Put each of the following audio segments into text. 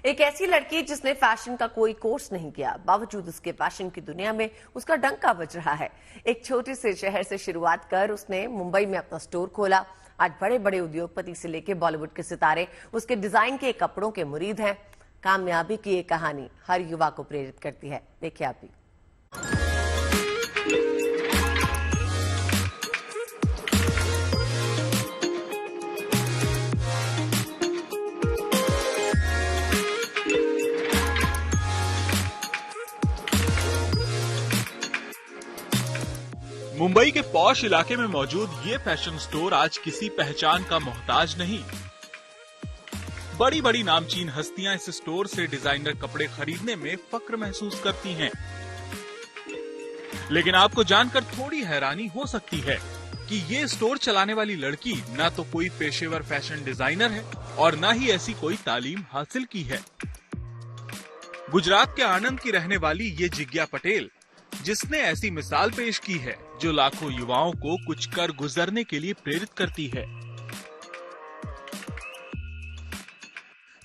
एक ऐसी लड़की जिसने फैशन का कोई कोर्स नहीं किया, बावजूद उसके फैशन की दुनिया में उसका डंका बज रहा है। एक छोटे से शहर से शुरुआत कर उसने मुंबई में अपना स्टोर खोला। आज बड़े बड़े उद्योगपति से लेकर बॉलीवुड के सितारे उसके डिजाइन के कपड़ों के मुरीद हैं। कामयाबी की ये कहानी हर युवा को प्रेरित करती है। देखिए आप भी। मुंबई के पॉश इलाके में मौजूद ये फैशन स्टोर आज किसी पहचान का मोहताज नहीं। बड़ी बड़ी नामचीन हस्तियां इस स्टोर से डिजाइनर कपड़े खरीदने में फक्र महसूस करती हैं। लेकिन आपको जानकर थोड़ी हैरानी हो सकती है कि ये स्टोर चलाने वाली लड़की ना तो कोई पेशेवर फैशन डिजाइनर है और ना ही ऐसी कोई तालीम हासिल की है। गुजरात के आणंद की रहने वाली ये जिज्ञा पटेल, जिसने ऐसी मिसाल पेश की है जो लाखों युवाओं को कुछ कर गुजरने के लिए प्रेरित करती है।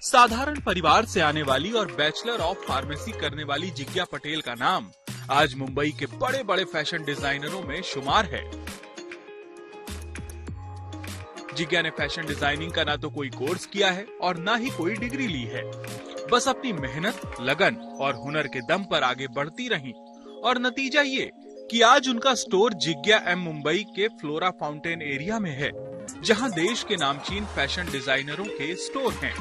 साधारण परिवार से आने वाली और बैचलर ऑफ फार्मेसी करने वाली जिज्ञा पटेल का नाम आज मुंबई के बड़े बड़े फैशन डिजाइनरों में शुमार है। जिज्ञा ने फैशन डिजाइनिंग का ना तो कोई कोर्स किया है और ना ही कोई डिग्री ली है। बस अपनी मेहनत, लगन और हुनर के दम पर आगे बढ़ती रही और नतीजा ये कि आज उनका स्टोर जिज्ञा एम मुंबई के फ्लोरा फाउंटेन एरिया में है, जहां देश के नामचीन फैशन डिजाइनरों के स्टोर हैं।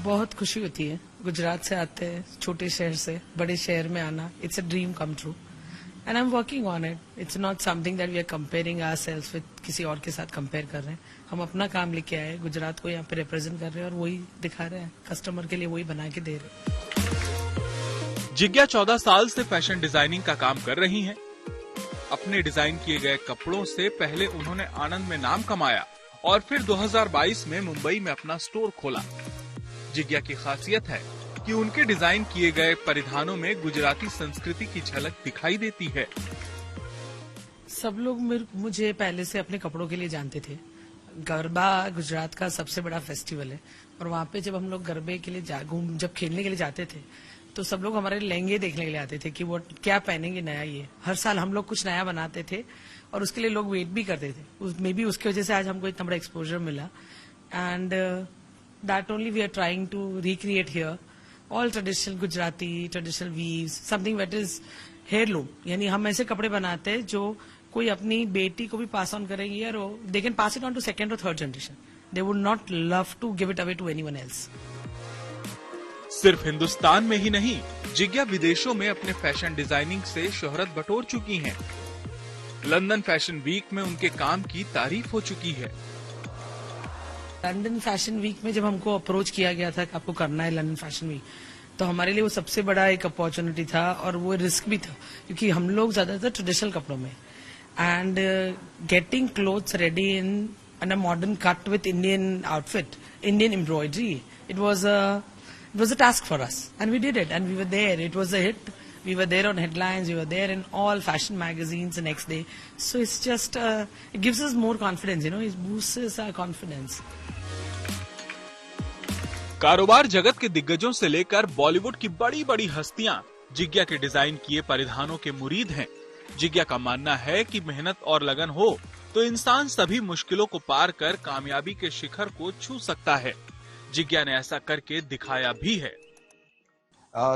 बहुत खुशी होती है गुजरात से आते हैं, छोटे शहर से बड़े शहर में आना। It's a dream come true and I am working on it. It's not something that we are comparing ourselves with किसी और के साथ कंपेयर कर रहे हैं। हम अपना काम लेके आए, गुजरात को यहाँ पे रिप्रेजेंट कर रहे हैं और वही दिखा रहे हैं कस्टमर के लिए, वही बना के दे रहे हैं। जिज्ञा 14 साल से फैशन डिजाइनिंग का काम कर रही हैं। अपने डिजाइन किए गए कपड़ों से पहले उन्होंने आनंद में नाम कमाया और फिर 2022 में मुंबई में अपना स्टोर खोला। जिज्ञा की खासियत है कि उनके डिजाइन किए गए परिधानों में गुजराती संस्कृति की झलक दिखाई देती है। सब लोग मुझे पहले से अपने कपड़ों के लिए जानते थे। गरबा गुजरात का सबसे बड़ा फेस्टिवल है और वहाँ पे जब हम लोग गरबे के लिए जब खेलने के लिए जाते थे तो सब लोग हमारे लहंगे देखने के लिए आते थे कि वो क्या पहनेंगे नया। ये हर साल हम लोग कुछ नया बनाते थे और उसके लिए लोग वेट भी करते थे। मे बी उसकी वजह से आज हमको इतना बड़ा एक्सपोजर मिला and that only we are trying to recreate here all traditional Gujarati traditional weaves, something that is heirloom. यानी हम ऐसे कपड़े बनाते हैं जो कोई अपनी बेटी को भी पास ऑन करेगी और they can pass it on to second और third generation. They would not love to give it away to anyone else. सिर्फ हिंदुस्तान में ही नहीं, जिज्ञा विदेशों में अपने फैशन डिजाइनिंग से शोहरत बटोर चुकी हैं। लंदन फैशन वीक में उनके काम की तारीफ हो चुकी है। लंदन फैशन वीक में जब हमको अप्रोच किया गया था कि आपको करना है लंदन फैशन वीक, तो हमारे लिए वो सबसे बड़ा एक अपॉर्चुनिटी था और वो रिस्क भी था क्योंकि हम लोग ज्यादातर ट्रेडिशनल कपड़ों में and getting clothes ready in a modern cut with Indian outfit, Indian embroidery, it was a task for us and we did it and we were there. It was a hit. We were there on headlines. We were there in all fashion magazines the next day. So it's just it gives us more confidence, you know, it boosts our confidence. कारोबार जगत के दिग्गजों से लेकर बॉलीवुड की बड़ी बड़ी हस्तियां जिज्ञा के डिजाइन किए परिधानों के मुरीद हैं। जिज्ञा का मानना है कि मेहनत और लगन हो तो इंसान सभी मुश्किलों को पार कर कामयाबी के शिखर को छू सकता है। जिज्ञा ने ऐसा करके दिखाया भी है।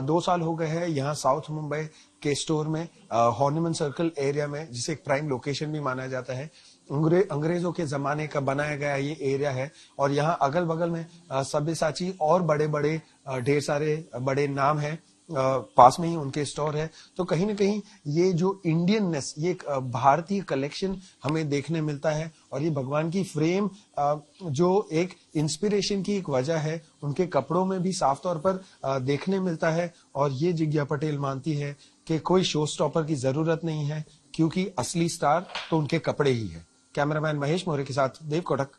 2 साल हो गए हैं यहाँ साउथ मुंबई के स्टोर में, हॉर्निमन सर्कल एरिया में, जिसे एक प्राइम लोकेशन भी माना जाता है। अंग्रेजों के जमाने का बनाया गया ये एरिया है और यहाँ अगल बगल में सब्यसाची और बड़े बड़े ढेर सारे बड़े नाम हैं, पास में ही उनके स्टोर है। तो कहीं ना कहीं ये जो इंडियननेस, ये एक भारतीय कलेक्शन हमें देखने मिलता है और ये भगवान की फ्रेम जो एक इंस्पिरेशन की एक वजह है, उनके कपड़ों में भी साफ तौर पर देखने मिलता है। और ये जिज्ञा पटेल मानती है कि कोई शो स्टॉपर की जरूरत नहीं है क्योंकि असली स्टार तो उनके कपड़े ही है। कैमरामैन महेश मोरे के साथ देव कोटक,